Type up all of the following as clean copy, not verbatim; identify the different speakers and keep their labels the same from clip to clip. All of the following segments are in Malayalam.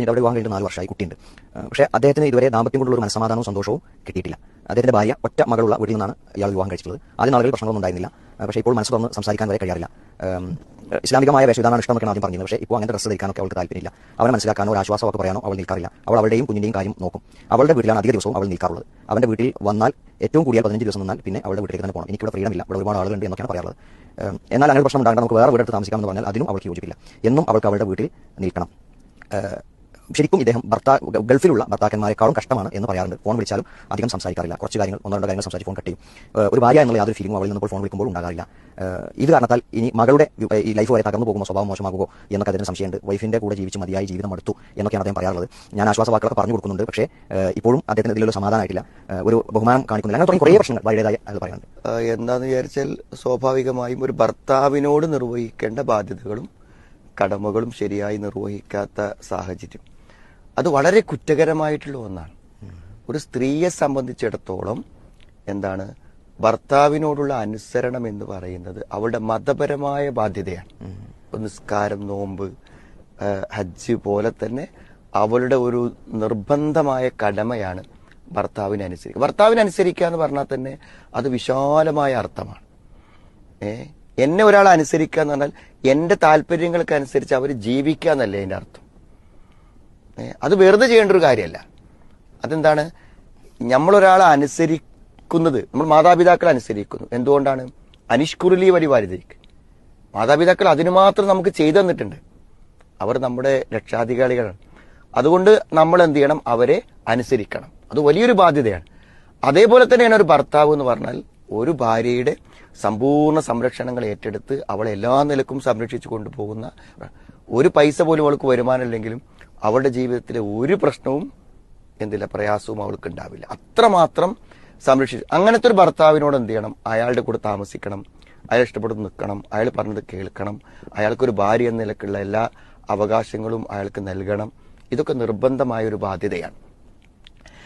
Speaker 1: കഴിഞ്ഞിട്ട് അവിടെ വിവാഹം കഴിഞ്ഞിട്ട് 4 വർഷമായി, കുട്ടിയുണ്ട്. പക്ഷേ അദ്ദേഹത്തിന് ഇതുവരെ ദാമ്പത്യം കൊണ്ടുള്ള ഒരു മനസ്സമാധാനവും സന്തോഷവും കിട്ടിയിട്ടില്ല. അദ്ദേഹത്തിന്റെ ഭാര്യ ഒറ്റ മകളുള്ള വീട്ടിൽ നിന്നാണ് ഇയാൾ വിവാഹം കഴിച്ചിട്ടുള്ളത്. ആദ്യ നാളുകളിൽ പ്രശ്നങ്ങളൊന്നും ഉണ്ടായിരുന്നില്ല. പക്ഷേ ഇപ്പോൾ മനസ്സ് തുറന്ന് സംസാരിക്കാൻ വരെ കഴിയാറില്ല. ഇസ്ലാമികമായ വേഷവിധാനമാണ് ഇഷ്ടമെന്നൊക്കെയാണ് ആദ്യം പറഞ്ഞത്. പക്ഷേ ഇപ്പോൾ അങ്ങനത്തെ ഡ്രസ്സ് ധരിക്കാനൊക്കെ അവൾക്ക് താല്പര്യമില്ല. അവനെ മനസ്സിലാക്കാനോ ഒരു ആശ്വാസമൊക്കെ പറയാനോ അവൾ നിൽക്കാറില്ല. അവൾ അവളുടെയും കുഞ്ഞിന്റെയും കാര്യം നോക്കും. അവളുടെ വീട്ടിലാണ് അധിക ദിവസവും അവൾ നിൽക്കാറുള്ളത്. അവന്റെ വീട്ടിൽ വന്നാൽ ഏറ്റവും കൂടിയാൽ 15 ദിവസം നിന്നാൽ പിന്നെ അവളുടെ വീട്ടിലേക്ക് തന്നെ പോകണം. എനിക്കിവിടെ ഫ്രീഡം ഇല്ല, ഇവിടെ ഒരുപാട് ആളുകളുണ്ട് എന്നൊക്കെയാണ് പറയാറുള്ളത്. എന്നാൽ അങ്ങനെ പ്രശ്നം ഉണ്ടാകണം, നമുക്ക് വേറെ വീടെടുത്ത് താമസിക്കാമെന്ന് പറഞ്ഞാൽ അതിനും അവൾക്ക് യോജിപ്പില്ല. എന്നും അവൾക്ക് അവളുടെ വീട്ടിൽ നിൽക്കണം. ശരിക്കും ഇദ്ദേഹം ഗൾഫിലുള്ള ഭർത്താക്കന്മാരെക്കാളും കഷ്ടമാണ് എന്ന് പറയാറുണ്ട്. ഫോൺ വിളിച്ചാലും അധികം സംസാരിക്കാറില്ല. കുറച്ച് കാര്യങ്ങൾ, 1-2 കാര്യങ്ങൾ സംസാരിച്ച് ഫോൺ കട്ട് ചെയ്യും. ഒരു ഭാര്യ എന്നുള്ള യാതൊരു ഫീലിംഗും അവളിൽ നിന്നിപ്പോൾ ഫോൺ വിളിക്കുമ്പോൾ ഉണ്ടാകാറില്ല. ഇത് കാരണത്താൽ ഇനി മകളുടെ ഈ ലൈഫ് വരെ തകർന്നു പോകുമോ, സ്വഭാവം മോശമാകുമോ എന്നൊക്കെ അതിന് സംശയമുണ്ട്. വൈഫിന്റെ കൂടെ ജീവിച്ച് മതിയായി, ജീവിതം അടുത്തു എന്നൊക്കെയാണ് അദ്ദേഹം പറയാറുള്ളത്. ഞാൻ ആശ്വാസവാക്കുകളൊക്കെ പറഞ്ഞു കൊടുക്കുന്നുണ്ട്. പക്ഷേ ഇപ്പോഴും അദ്ദേഹത്തിന് ഇതിലൊരു സമാധാനമായിട്ടില്ല, ഒരു ബഹുമാനം കാണിക്കുന്നില്ല. അങ്ങനെ തുടങ്ങി കുറേ പ്രശ്നങ്ങൾ ഭാര്യയുടേതായി അത് പറയുന്നുണ്ട്.
Speaker 2: എന്താണെന്ന് വിചാരിച്ചാൽ സ്വാഭാവികമായും ഒരു ഭർത്താവിനോട് നിർവഹിക്കേണ്ട ബാധ്യതകളും കടമകളും ശരിയായി നിർവഹിക്കാത്ത സാഹചര്യം അത് വളരെ കുറ്റകരമായിട്ടുള്ള ഒന്നാണ്. ഒരു സ്ത്രീയെ സംബന്ധിച്ചിടത്തോളം എന്താണ് ഭർത്താവിനോടുള്ള അനുസരണം എന്ന് പറയുന്നത് അവളുടെ മതപരമായ ബാധ്യതയാണ്. നിസ്കാരം, നോമ്പ്, ഹജ്ജ് പോലെ തന്നെ അവളുടെ ഒരു നിർബന്ധമായ കടമയാണ് ഭർത്താവിനെ അനുസരിക്കുക. ഭർത്താവിനെ അനുസരിക്കുക എന്ന് പറഞ്ഞാൽ തന്നെ അത് വിശാലമായ അർത്ഥമാണ്. എന്നെ ഒരാൾ അനുസരിക്കുക എന്ന് പറഞ്ഞാൽ എന്റെ താല്പര്യങ്ങൾക്ക് അനുസരിച്ച് അവർ ജീവിക്കുക എന്നല്ലേ അതിന്റെ അർത്ഥം. അത് വെറുതെ ചെയ്യേണ്ട ഒരു കാര്യമല്ല. അതെന്താണ്, നമ്മളൊരാളെ അനുസരിക്കുന്നത്, നമ്മൾ മാതാപിതാക്കളെ അനുസരിക്കുന്നു. എന്തുകൊണ്ടാണ്? അനിഷ്കുറുലി വലി വാലിദൈക്ക്, മാതാപിതാക്കൾ അതിനു മാത്രം നമുക്ക് ചെയ്തു തന്നിട്ടുണ്ട്. അവർ നമ്മുടെ രക്ഷാധികാരികളാണ്. അതുകൊണ്ട് നമ്മൾ എന്ത് ചെയ്യണം? അവരെ അനുസരിക്കണം. അത് വലിയൊരു ബാധ്യതയാണ്. അതേപോലെ തന്നെയാണ് ഒരു ഭർത്താവ് എന്ന് പറഞ്ഞാൽ ഒരു ഭാര്യയുടെ സമ്പൂർണ്ണ സംരക്ഷണങ്ങൾ ഏറ്റെടുത്ത് അവളെ എല്ലാ നിലക്കും സംരക്ഷിച്ചു കൊണ്ടുപോകുന്ന, ഒരു പൈസ പോലും അവൾക്ക് വരുമാനമില്ലെങ്കിലും അവളുടെ ജീവിതത്തിലെ ഒരു പ്രശ്നവും എന്തില്ല പ്രയാസവും അവൾക്ക് ഉണ്ടാവില്ല. അത്രമാത്രം സംരക്ഷിച്ചു. അങ്ങനത്തെ ഒരു ഭർത്താവിനോട് എന്ത് ചെയ്യണം? അയാളുടെ കൂടെ താമസിക്കണം, അയാൾ ഇഷ്ടപ്പെടുന്ന നിൽക്കണം, അയാൾ പറഞ്ഞത് കേൾക്കണം, അയാൾക്കൊരു ഭാര്യ എന്ന നിലക്കുള്ള എല്ലാ അവകാശങ്ങളും അയാൾക്ക് നൽകണം. ഇതൊക്കെ നിർബന്ധമായ ഒരു ബാധ്യതയാണ്.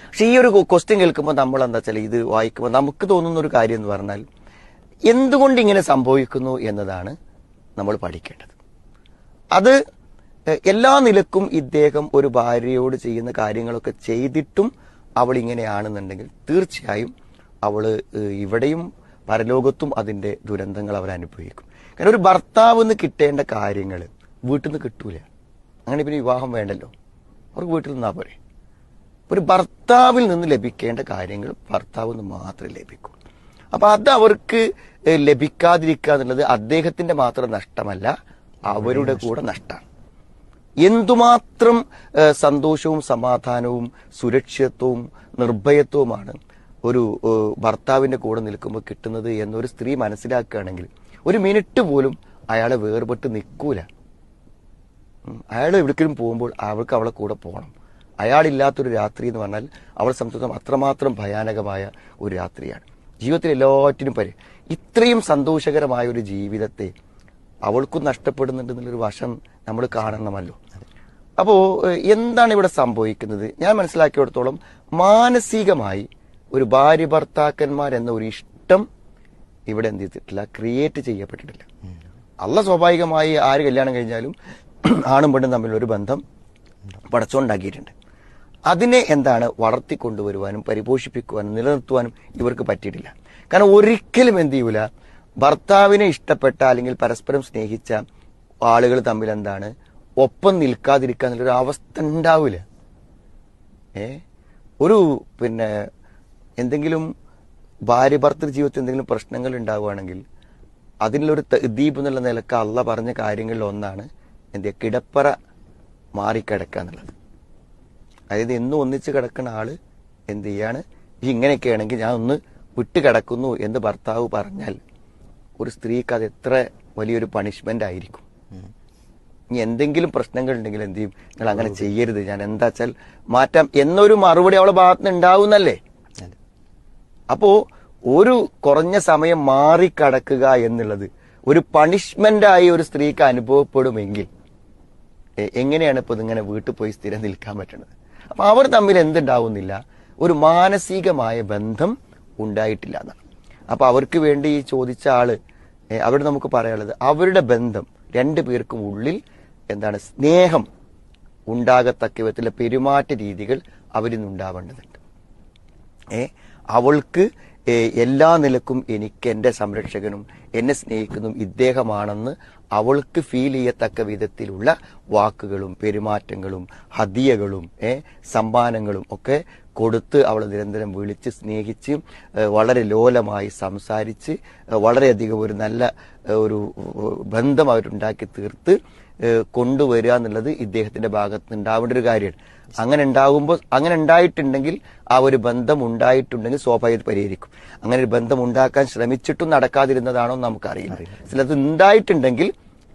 Speaker 2: പക്ഷെ ഈ ഒരു ക്വസ്റ്റ്യൻ കേൾക്കുമ്പോൾ നമ്മൾ എന്താ വെച്ചാൽ, ഇത് വായിക്കുമ്പോൾ നമുക്ക് തോന്നുന്ന ഒരു കാര്യം എന്ന് പറഞ്ഞാൽ എന്തുകൊണ്ട് ഇങ്ങനെ സംഭവിക്കുന്നു എന്നതാണ് നമ്മൾ പഠിക്കേണ്ടത്. അത് എല്ലാ നിലക്കും ഇദ്ദേഹം ഒരു ഭാര്യയോട് ചെയ്യുന്ന കാര്യങ്ങളൊക്കെ ചെയ്തിട്ടും അവൾ ഇങ്ങനെയാണെന്നുണ്ടെങ്കിൽ തീർച്ചയായും അവള് ഇവിടെയും പരലോകത്തും അതിന്റെ ദുരന്തങ്ങൾ അവർ അനുഭവിക്കും. കാരണം ഒരു ഭർത്താവ് നിന്ന് കിട്ടേണ്ട കാര്യങ്ങൾ വീട്ടിൽ നിന്ന് കിട്ടൂല. അങ്ങനെ പിന്നെ വിവാഹം വേണ്ടല്ലോ, അവർക്ക് വീട്ടിൽ നിന്നാ പോരെ. ഒരു ഭർത്താവിൽ നിന്ന് ലഭിക്കേണ്ട കാര്യങ്ങൾ ഭർത്താവ് നിന്ന് മാത്രമേ ലഭിക്കൂ. അപ്പൊ അത് അവർക്ക് ലഭിക്കാതിരിക്കുക എന്നുള്ളത് അദ്ദേഹത്തിന്റെ മാത്രം നഷ്ടമല്ല, അവരുടെ കൂടെ നഷ്ടമാണ്. എന്തുമാത്രം സന്തോഷവും സമാധാനവും സുരക്ഷിതത്വവും നിർഭയത്വവുമാണ് ഒരു ഭർത്താവിന്റെ കൂടെ നിൽക്കുമ്പോൾ കിട്ടുന്നത് എന്നൊരു സ്ത്രീ മനസ്സിലാക്കുകയാണെങ്കിൽ ഒരു മിനിറ്റ് പോലും അയാളെ വേർപെട്ട് നിൽക്കൂല. അയാൾ എവിടേക്കും പോകുമ്പോൾ അവൾക്ക് അവളെ കൂടെ പോകണം. അയാളില്ലാത്തൊരു രാത്രി എന്ന് പറഞ്ഞാൽ അവളെ സംബന്ധിച്ചിടത്തോളം അത്രമാത്രം ഭയാനകമായ ഒരു രാത്രിയാണ്. ജീവിതത്തിൽ എല്ലാറ്റിനും ഇത്രയും സന്തോഷകരമായ ഒരു ജീവിതത്തെ അവൾക്കും നഷ്ടപ്പെടുന്നുണ്ടെന്നുള്ളൊരു വശം നമ്മൾ കാണണമല്ലോ. അപ്പോ എന്താണ് ഇവിടെ സംഭവിക്കുന്നത്? ഞാൻ മനസ്സിലാക്കിയിടത്തോളം മാനസികമായി ഒരു ഭാര്യ ഭർത്താക്കന്മാർ എന്ന ഒരു ഇഷ്ടം ഇവിടെ എന്ത് ചെയ്തിട്ടില്ല, ക്രിയേറ്റ് ചെയ്യപ്പെട്ടിട്ടില്ല. അല്ല സ്വാഭാവികമായി ആര് കല്യാണം കഴിഞ്ഞാലും ആണും പെണ്ണും തമ്മിലൊരു ബന്ധം പടച്ചുണ്ടാക്കിയിട്ടുണ്ട്. അതിനെ എന്താണ് വളർത്തിക്കൊണ്ടുവരുവാനും പരിപോഷിപ്പിക്കുവാനും നിലനിർത്തുവാനും ഇവർക്ക് പറ്റിയിട്ടില്ല. കാരണം ഒരിക്കലും എന്ത് ചെയ്യൂല, ഭർത്താവിനെ ഇഷ്ടപ്പെട്ട അല്ലെങ്കിൽ പരസ്പരം സ്നേഹിച്ച ആളുകൾ തമ്മിൽ എന്താണ് ഒപ്പം നിൽക്കാതിരിക്കുക എന്നുള്ളൊരു അവസ്ഥ ഉണ്ടാവില്ല. ഒരു എന്തെങ്കിലും ഭാര്യ ഭർത്തൃ ജീവിതത്തിൽ എന്തെങ്കിലും പ്രശ്നങ്ങൾ ഉണ്ടാവുകയാണെങ്കിൽ അതിനുള്ളൊരു തദ്ദീബ് എന്നുള്ള നിലക്ക് അള്ള പറഞ്ഞ കാര്യങ്ങളിൽ ഒന്നാണ് കിടപ്പറ മാറിക്കിടക്കുക എന്നുള്ളത്. അതായത് എന്നും ഒന്നിച്ച് കിടക്കുന്ന ആള് എന്ത് ചെയ്യാണ്, ഇങ്ങനെയൊക്കെ ആണെങ്കിൽ ഞാൻ ഒന്ന് വിട്ട് കിടക്കുന്നു എന്ന് ഭർത്താവ് പറഞ്ഞാൽ ഒരു സ്ത്രീക്ക് അത് എത്ര വലിയൊരു പണിഷ്മെന്റ് ആയിരിക്കും. ഇനി എന്തെങ്കിലും പ്രശ്നങ്ങൾ ഉണ്ടെങ്കിൽ എന്ത് ചെയ്യും, നിങ്ങൾ അങ്ങനെ ചെയ്യരുത്, ഞാൻ എന്താ വെച്ചാൽ മാറ്റാം എന്നൊരു മറുപടി അവളെ ഭാഗത്തുനിന്ന് ഉണ്ടാവുന്നല്ലേ. അപ്പോ ഒരു കുറഞ്ഞ സമയം മാറിക്കടക്കുക എന്നുള്ളത് ഒരു പണിഷ്മെന്റായി ഒരു സ്ത്രീക്ക് അനുഭവപ്പെടുമെങ്കിൽ എങ്ങനെയാണ് ഇപ്പൊ ഇതിങ്ങനെ വീട്ടിൽ പോയി സ്ഥിരം നിൽക്കാൻ പറ്റുന്നത്? അപ്പൊ അവർ തമ്മിൽ എന്തുണ്ടാവുന്നില്ല, ഒരു മാനസികമായ ബന്ധം ഉണ്ടായിട്ടില്ല എന്നാണ്. അപ്പൊ അവർക്ക് വേണ്ടി ചോദിച്ച ആള് അവിടെ നമുക്ക് പറയാനുള്ളത് അവരുടെ ബന്ധം രണ്ടു പേർക്കും ഉള്ളിൽ എന്താണ് സ്നേഹം ഉണ്ടാകത്തക്ക വിധത്തിലുള്ള പെരുമാറ്റ രീതികൾ അവരിൽ നിന്നുണ്ടാവേണ്ടതുണ്ട്. അവൾക്ക് എല്ലാ നിലക്കും എനിക്ക് എന്റെ സംരക്ഷകനും എന്നെ സ്നേഹിക്കുന്നതും ഇദ്ദേഹമാണെന്ന് അവൾക്ക് ഫീൽ ചെയ്യത്തക്ക വിധത്തിലുള്ള വാക്കുകളും പെരുമാറ്റങ്ങളും ഹദിയകളും സമ്മാനങ്ങളും ഒക്കെ കൊടുത്ത് അവളെ നിരന്തരം വിളിച്ച് സ്നേഹിച്ച് വളരെ ലോലമായി സംസാരിച്ച് വളരെയധികം ഒരു നല്ല ഒരു ബന്ധം അവരുണ്ടാക്കി തീർത്ത് കൊണ്ടുവരിക എന്നുള്ളത് ഇദ്ദേഹത്തിന്റെ ഭാഗത്ത് ഉണ്ടാവേണ്ട ഒരു കാര്യമാണ്. അങ്ങനെ ഉണ്ടായിട്ടുണ്ടെങ്കിൽ ആ ഒരു ബന്ധം ഉണ്ടായിട്ടുണ്ടെങ്കിൽ സ്വാഭാവികത പരിഹരിക്കും. അങ്ങനെ ഒരു ബന്ധം ഉണ്ടാക്കാൻ ശ്രമിച്ചിട്ടും നടക്കാതിരുന്നതാണോ നമുക്കറിയില്ല. ചിലത് ഉണ്ടായിട്ടുണ്ടെങ്കിൽ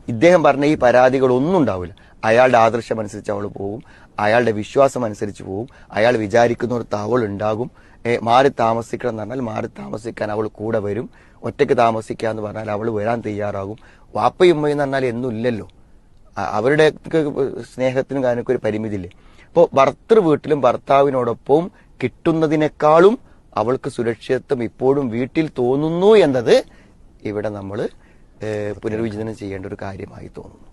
Speaker 2: ഇദ്ദേഹം പറഞ്ഞ ഈ പരാതികളൊന്നും ഉണ്ടാവില്ല. അയാളുടെ ആദർശം അനുസരിച്ച് അവൾ പോവും, അയാളുടെ വിശ്വാസം അനുസരിച്ച് പോവും, അയാൾ വിചാരിക്കുന്നിടത്ത് അവൾ ഉണ്ടാകും. മാറി താമസിക്കണം എന്ന് പറഞ്ഞാൽ മാറി താമസിക്കാൻ അവൾ കൂടെ വരും. ഒറ്റയ്ക്ക് താമസിക്കുക എന്ന് പറഞ്ഞാൽ അവൾ വരാൻ തയ്യാറാകും. വാപ്പയും ഉമ്മയും എന്ന് പറഞ്ഞാൽ എന്നും ഇല്ലല്ലോ. അവരുടെ സ്നേഹത്തിനും കാര്യമൊക്കെ ഒരു പരിമിതിയില്ലേ. അപ്പോൾ ഭർത്തൃ വീട്ടിലും ഭർത്താവിനോടൊപ്പം കിട്ടുന്നതിനേക്കാളും അവൾക്ക് സുരക്ഷിതത്വം ഇപ്പോഴും വീട്ടിൽ തോന്നുന്നു എന്നത് ഇവിടെ നമ്മൾ പുനർവിചിന്തനം ചെയ്യേണ്ട ഒരു കാര്യമായി തോന്നുന്നു.